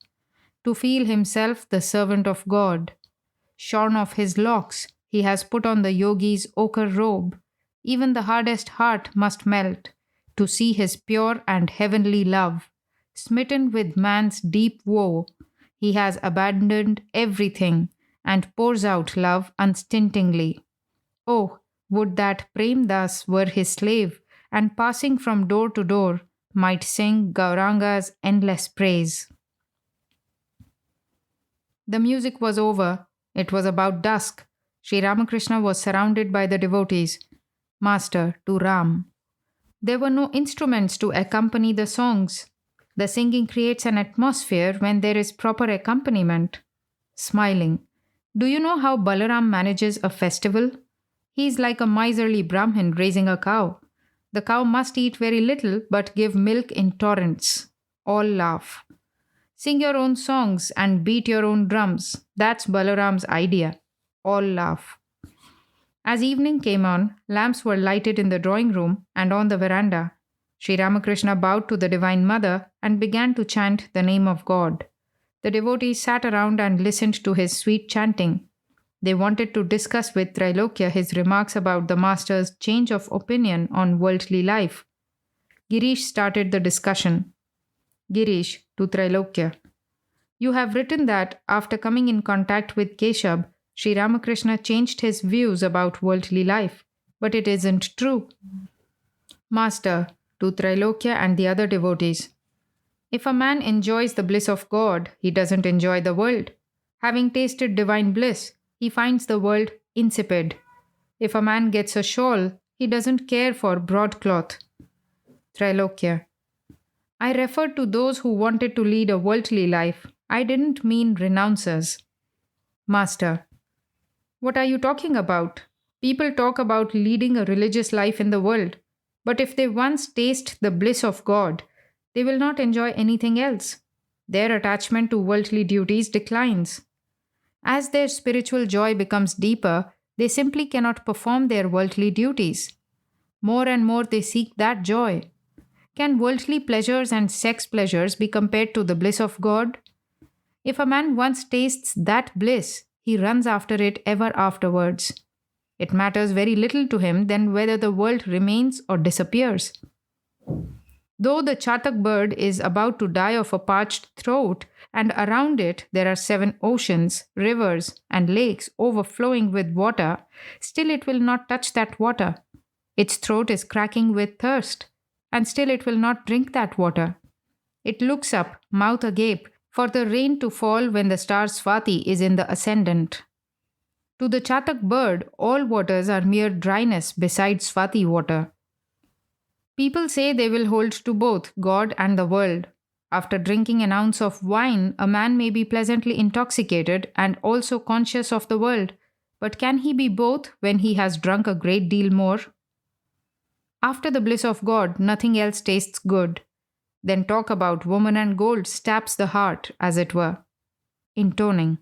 to feel himself the servant of God. Shorn of his locks, he has put on the yogi's ochre robe. Even the hardest heart must melt to see his pure and heavenly love. Smitten with man's deep woe, he has abandoned everything and pours out love unstintingly. Oh, would that Prem Das were his slave, and passing from door to door, might sing Gauranga's endless praise." The music was over. It was about dusk. Sri Ramakrishna was surrounded by the devotees. Master to Ram. There were no instruments to accompany the songs. The singing creates an atmosphere when there is proper accompaniment. Smiling. Do you know how Balaram manages a festival? He is like a miserly Brahmin raising a cow. The cow must eat very little but give milk in torrents. All laugh. Sing your own songs and beat your own drums. That's Balaram's idea. All laugh. As evening came on, lamps were lighted in the drawing room and on the veranda. Sri Ramakrishna bowed to the Divine Mother and began to chant the name of God. The devotees sat around and listened to his sweet chanting. They wanted to discuss with Trilokya his remarks about the Master's change of opinion on worldly life. Girish started the discussion. Girish to Trilokya. You have written that after coming in contact with Keshab, Sri Ramakrishna changed his views about worldly life, but it isn't true. Master to Trilokya and the other devotees. If a man enjoys the bliss of God, he doesn't enjoy the world. Having tasted divine bliss, he finds the world insipid. If a man gets a shawl, he doesn't care for broadcloth. Trilokya. I referred to those who wanted to lead a worldly life. I didn't mean renouncers. Master. What are you talking about? People talk about leading a religious life in the world, but if they once taste the bliss of God, they will not enjoy anything else. Their attachment to worldly duties declines. As their spiritual joy becomes deeper, they simply cannot perform their worldly duties. More and more they seek that joy. Can worldly pleasures and sex pleasures be compared to the bliss of God? If a man once tastes that bliss, he runs after it ever afterwards. It matters very little to him then whether the world remains or disappears. Though the chatak bird is about to die of a parched throat, and around it there are 7 oceans, rivers, and lakes overflowing with water, still it will not touch that water. Its throat is cracking with thirst, and still it will not drink that water. It looks up, mouth agape, for the rain to fall when the star Swati is in the ascendant. To the chatak bird, all waters are mere dryness beside Swati water. People say they will hold to both God and the world. After drinking an ounce of wine, a man may be pleasantly intoxicated and also conscious of the world. But can he be both when he has drunk a great deal more? After the bliss of God, nothing else tastes good. Then talk about woman and gold stabs the heart, as it were. Intoning.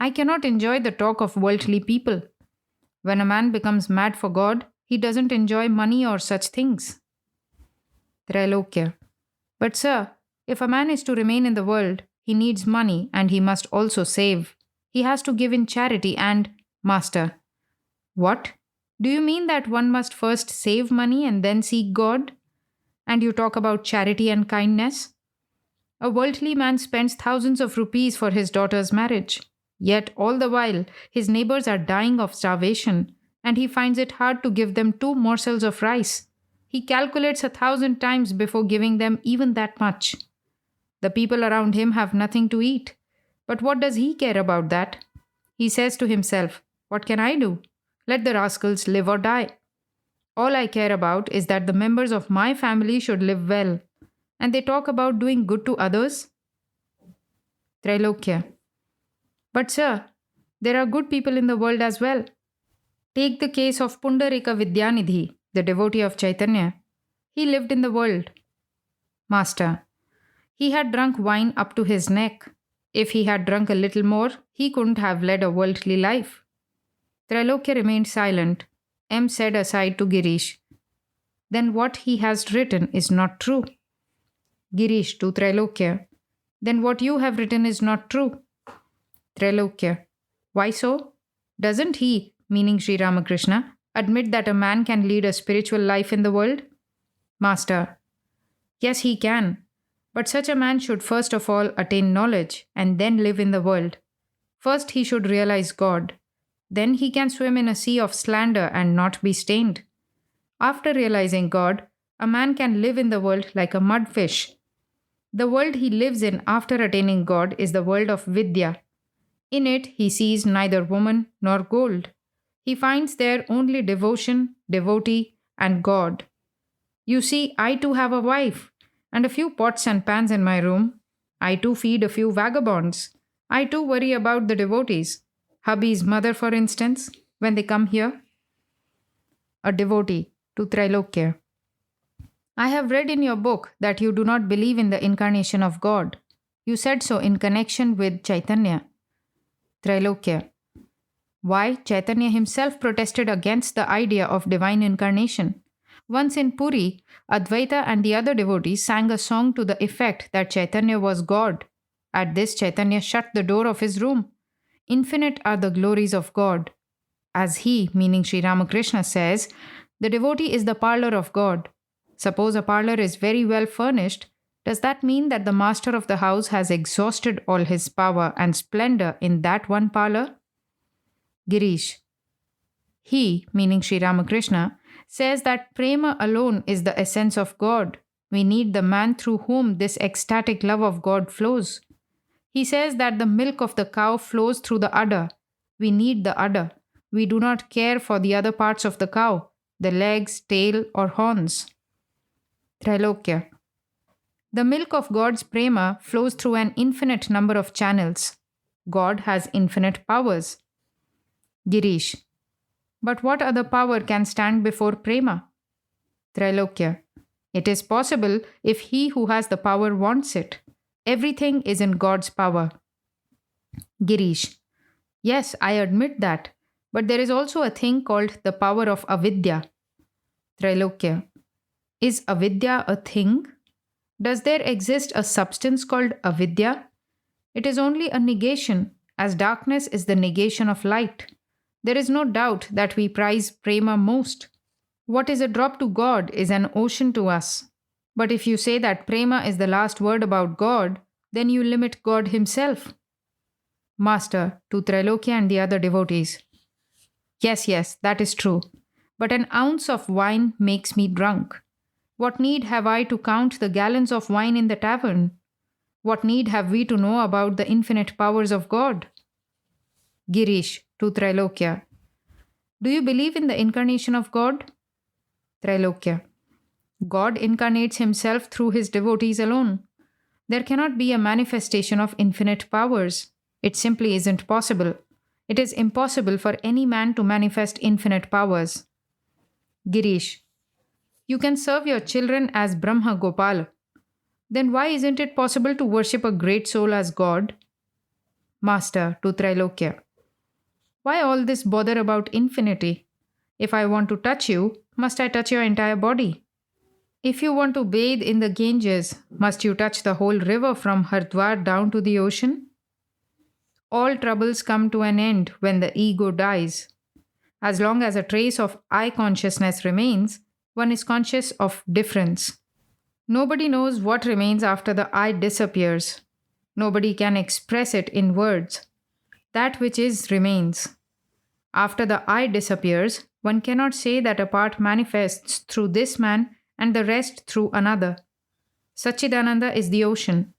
I cannot enjoy the talk of worldly people. When a man becomes mad for God, he doesn't enjoy money or such things. Trilokya. But sir, if a man is to remain in the world, he needs money and he must also save. He has to give in charity and... Master. What? Do you mean that one must first save money and then seek God? And you talk about charity and kindness? A worldly man spends thousands of rupees for his daughter's marriage. Yet all the while, his neighbors are dying of starvation, and he finds it hard to give them 2 morsels of rice. He calculates 1,000 times before giving them even that much. The people around him have nothing to eat. But what does he care about that? He says to himself, "What can I do? Let the rascals live or die. All I care about is that the members of my family should live well." And they talk about doing good to others? Trailokya. But, sir, there are good people in the world as well. Take the case of Pundarika Vidyanidhi, the devotee of Chaitanya. He lived in the world. Master. He had drunk wine up to his neck. If he had drunk a little more, he couldn't have led a worldly life. Trailokya remained silent. M said aside to Girish, "Then what he has written is not true." Girish to Trailokya, "Then what you have written is not true." Trailokya, "Why so? Doesn't he, meaning Sri Ramakrishna, admit that a man can lead a spiritual life in the world?" Master, "Yes, he can. But such a man should first of all attain knowledge and then live in the world. First, he should realize God. Then he can swim in a sea of slander and not be stained. After realizing God, a man can live in the world like a mudfish. The world he lives in after attaining God is the world of Vidya. In it, he sees neither woman nor gold. He finds there only devotion, devotee, and God. You see, I too have a wife, and a few pots and pans in my room. I too feed a few vagabonds. I too worry about the devotees. Hubby's mother, for instance, when they come here." A devotee to Trailokya. "I have read in your book that you do not believe in the incarnation of God. You said so in connection with Chaitanya." Trailokya. "Why, Chaitanya himself protested against the idea of divine incarnation. Once in Puri, Advaita and the other devotees sang a song to the effect that Chaitanya was God. At this, Chaitanya shut the door of his room. Infinite are the glories of God. As he, meaning Sri Ramakrishna, says, the devotee is the parlor of God. Suppose a parlor is very well furnished, does that mean that the master of the house has exhausted all his power and splendor in that one parlor?" Girish. He, meaning Sri Ramakrishna, says that prema alone is the essence of God. We need the man through whom this ecstatic love of God flows. He says that the milk of the cow flows through the udder. We need the udder. We do not care for the other parts of the cow, the legs, tail, or horns. Trailokya. The milk of God's prema flows through an infinite number of channels. God has infinite powers. Girish. But what other power can stand before prema? Trailokya. It is possible if he who has the power wants it. Everything is in God's power. Girish. Yes, I admit that. But there is also a thing called the power of avidya. Trailokya. Is avidya a thing? Does there exist a substance called avidya? It is only a negation, as darkness is the negation of light. There is no doubt that we prize prema most. What is a drop to God is an ocean to us. But if you say that prema is the last word about God, then you limit God himself. Master, to Trailokya and the other devotees. Yes, that is true. But an ounce of wine makes me drunk. What need have I to count the gallons of wine in the tavern? What need have we to know about the infinite powers of God? Girish, to Trailokya. Do you believe in the incarnation of God? Trailokya. God incarnates himself through his devotees alone. There cannot be a manifestation of infinite powers. It simply isn't possible. It is impossible for any man to manifest infinite powers. Girish. You can serve your children as Brahma Gopal. Then why isn't it possible to worship a great soul as God? Master, to Trailokya. Why all this bother about infinity? If I want to touch you, must I touch your entire body? If you want to bathe in the Ganges, must you touch the whole river from Hardwar down to the ocean? All troubles come to an end when the ego dies. As long as a trace of I consciousness remains, one is conscious of difference. Nobody knows what remains after the I disappears. Nobody can express it in words. That which is remains. After the I disappears, one cannot say that a part manifests through this man and the rest through another. Satchidananda is the ocean.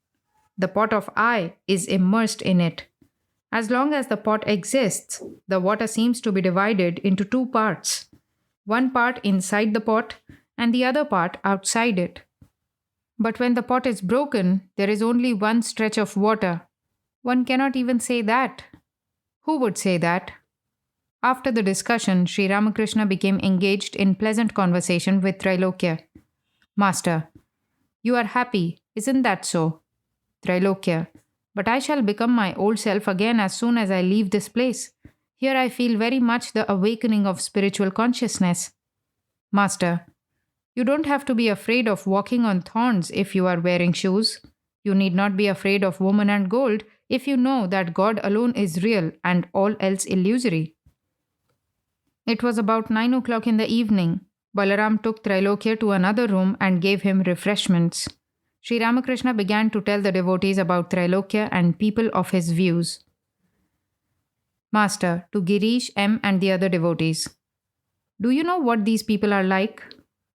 The pot of I is immersed in it. As long as the pot exists, the water seems to be divided into two parts, one part inside the pot and the other part outside it. But when the pot is broken, there is only one stretch of water. One cannot even say that. Who would say that? After the discussion, Sri Ramakrishna became engaged in pleasant conversation with Trilokya. Master, you are happy, isn't that so? Trilokya, but I shall become my old self again as soon as I leave this place. Here I feel very much the awakening of spiritual consciousness. Master, you don't have to be afraid of walking on thorns if you are wearing shoes. You need not be afraid of woman and gold if you know that God alone is real and all else illusory. It was about 9 o'clock in the evening. Balaram took Trilokya to another room and gave him refreshments. Sri Ramakrishna began to tell the devotees about Trilokya and people of his views. Master, to Girish, M. and the other devotees. Do you know what these people are like?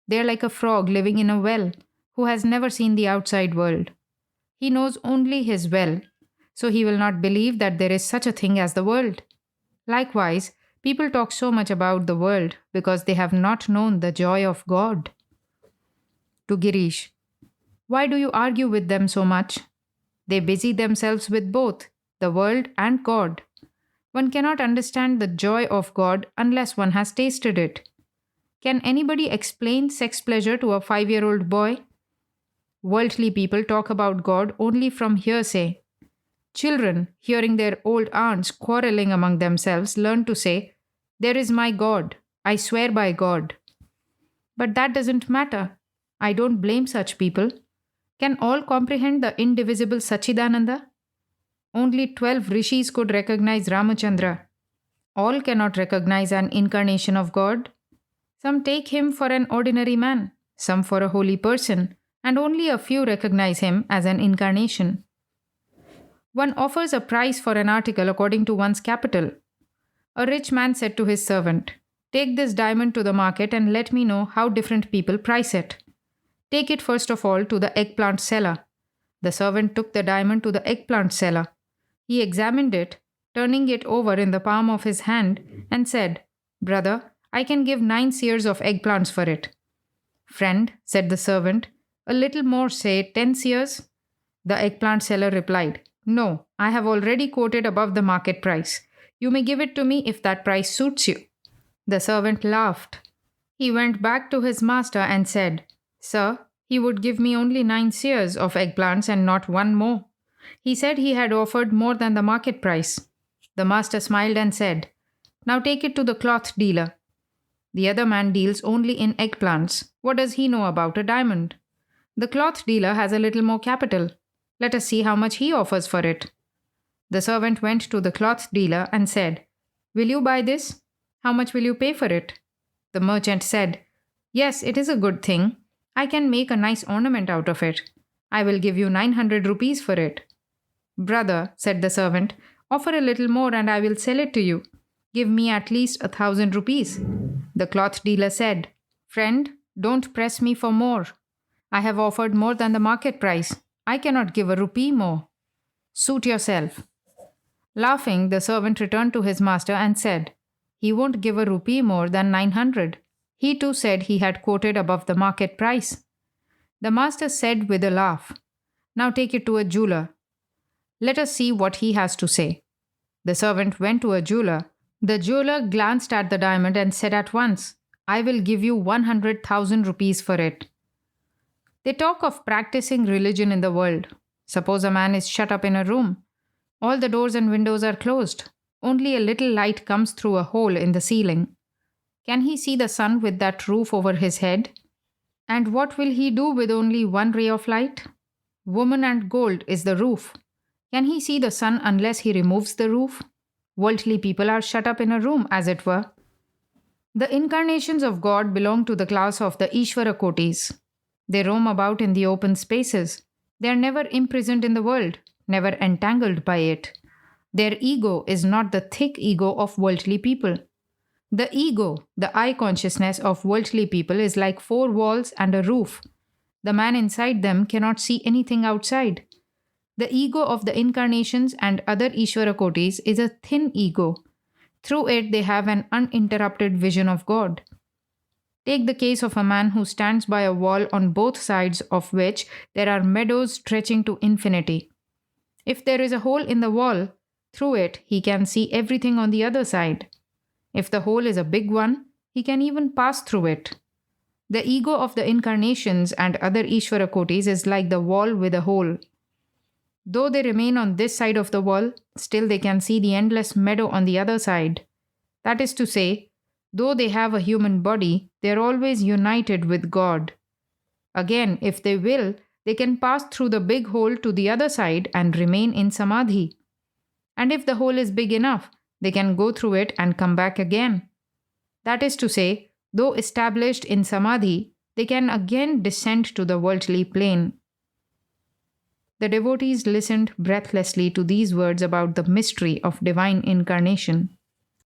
They are like a frog living in a well who has never seen the outside world. He knows only his well, so he will not believe that there is such a thing as the world. Likewise, people talk so much about the world because they have not known the joy of God. To Girish, why do you argue with them so much? They busy themselves with both, the world and God. One cannot understand the joy of God unless one has tasted it. Can anybody explain sex pleasure to a 5-year-old boy? Worldly people talk about God only from hearsay. Children, hearing their old aunts quarreling among themselves, learn to say, "There is my God. I swear by God." But that doesn't matter. I don't blame such people. Can all comprehend the indivisible Sachidananda? Only 12 rishis could recognize Ramachandra. All cannot recognize an incarnation of God. Some take him for an ordinary man, some for a holy person, and only a few recognize him as an incarnation. One offers a price for an article according to one's capital. A rich man said to his servant, "Take this diamond to the market and let me know how different people price it." Take it first of all to the eggplant seller. The servant took the diamond to the eggplant seller. He examined it, turning it over in the palm of his hand, and said, "Brother, I can give 9 seers of eggplants for it." "Friend," said the servant, "a little more, say 10 seers." The eggplant seller replied, "No, I have already quoted above the market price. You may give it to me if that price suits you." The servant laughed. He went back to his master and said, "Sir, he would give me only 9 seers of eggplants and not one more. He said he had offered more than the market price." The master smiled and said, "Now take it to the cloth dealer. The other man deals only in eggplants. What does he know about a diamond? The cloth dealer has a little more capital. Let us see how much he offers for it." The servant went to the cloth dealer and said, "Will you buy this? How much will you pay for it?" The merchant said, "Yes, it is a good thing. I can make a nice ornament out of it. I will give you 900 rupees for it." "Brother," said the servant, "offer a little more and I will sell it to you. Give me at least 1,000 rupees." The cloth dealer said, "Friend, don't press me for more. I have offered more than the market price. I cannot give a rupee more. Suit yourself." Laughing, the servant returned to his master and said, "He won't give a rupee more than 900. He too said he had quoted above the market price." The master said with a laugh, "Now take it to a jeweler. Let us see what he has to say." The servant went to a jeweler. The jeweler glanced at the diamond and said at once, "I will give you 100,000 rupees for it." They talk of practicing religion in the world. Suppose a man is shut up in a room. All the doors and windows are closed. Only a little light comes through a hole in the ceiling. Can he see the sun with that roof over his head? And what will he do with only one ray of light? Woman and gold is the roof. Can he see the sun unless he removes the roof? Worldly people are shut up in a room, as it were. The incarnations of God belong to the class of the Ishvara Kotis. They roam about in the open spaces. They are never imprisoned in the world, never entangled by it. Their ego is not the thick ego of worldly people. The ego, the I consciousness of worldly people is like 4 walls and a roof. The man inside them cannot see anything outside. The ego of the incarnations and other Ishvara kotis is a thin ego. Through it, they have an uninterrupted vision of God. Take the case of a man who stands by a wall on both sides of which there are meadows stretching to infinity. If there is a hole in the wall, through it he can see everything on the other side. If the hole is a big one, he can even pass through it. The ego of the incarnations and other Ishvara kotis is like the wall with a hole. Though they remain on this side of the wall, still they can see the endless meadow on the other side. That is to say, though they have a human body, they are always united with God. Again, if they will, they can pass through the big hole to the other side and remain in samadhi. And if the hole is big enough, they can go through it and come back again. That is to say, though established in samadhi, they can again descend to the worldly plane. The devotees listened breathlessly to these words about the mystery of divine incarnation.